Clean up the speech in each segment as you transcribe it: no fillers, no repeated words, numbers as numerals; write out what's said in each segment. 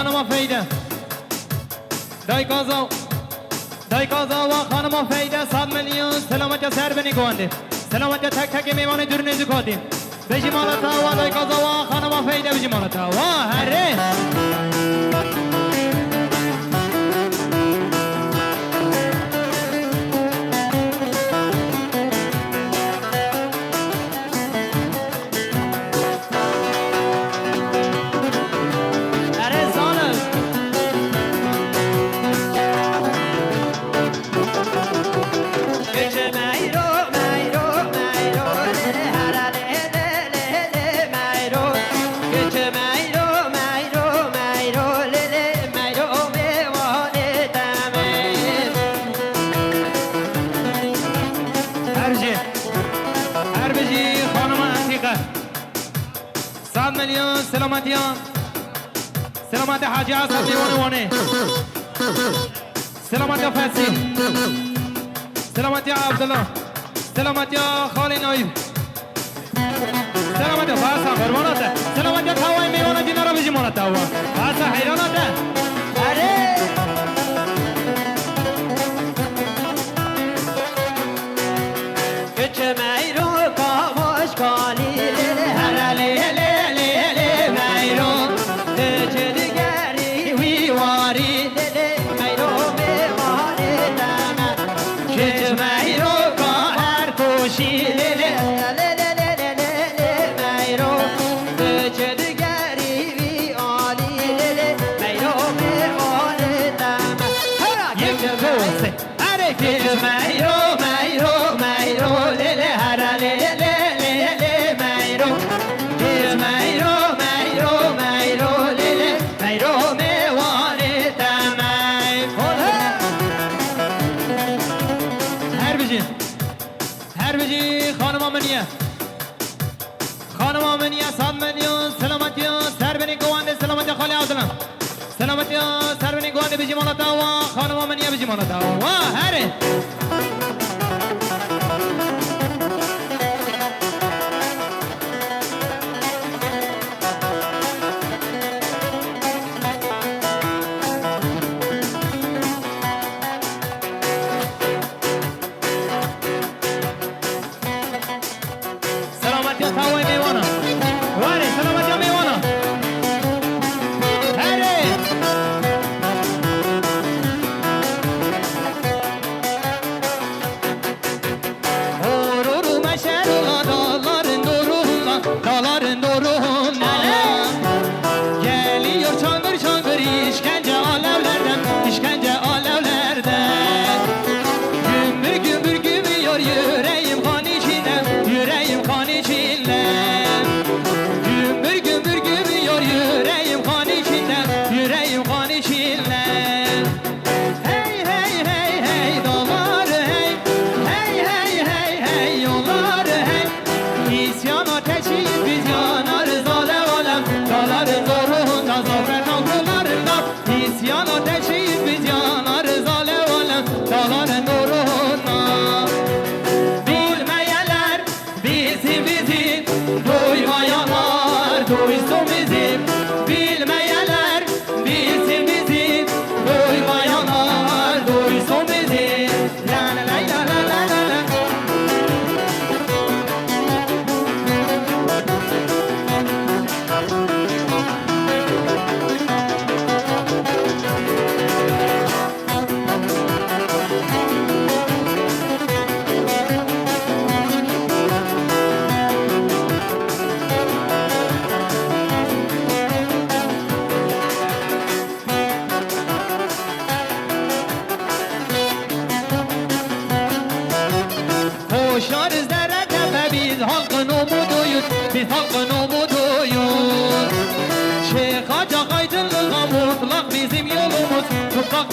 خانم فیده دای کازا و خانم فیده 100 میلیون سلامت سر بنی گونده سلامت تک تک میوان دور نزو کادیم بجی مالتا و دای کازا و خانم فیده بجی مالتا و هره سلامت حاجی حسن دیوانه سلامت فسی سلامت عبدالله سلامت خالی نایب سلامت فاسا قرباناته سلامت خواه میوانه دینا رو بجی مانته هوا فاسا حیراناته اره کچه میرو کاموش کالی هر لیلی خانم آمنیه 100 میلیون سلامتی سر بنی گوانده سلامتی خالی عبدالله سلامتی سر بنی گوانده بجی مالتا و خانم آمنیه بجی مالتا و هره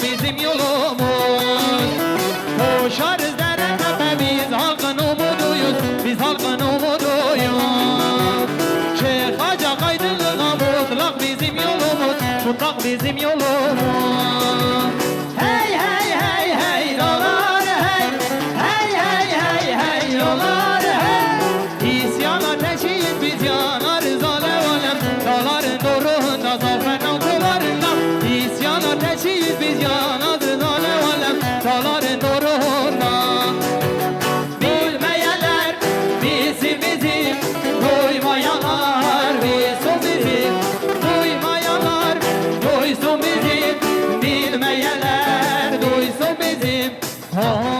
bizim yolumuz Koşarız dere tepe biz halkın umuduyuz Biz halkın umuduyuz Şeyh Hacı Kaydırlığa mutlak bizim yolumuz Mutlak bizim yolumuz Hey hey hey hey dolar hey Hey hey hey hey dolar hey İsyan ateşiyiz biz yanarız alev alem Dağların doruğunda zafer navkularında ها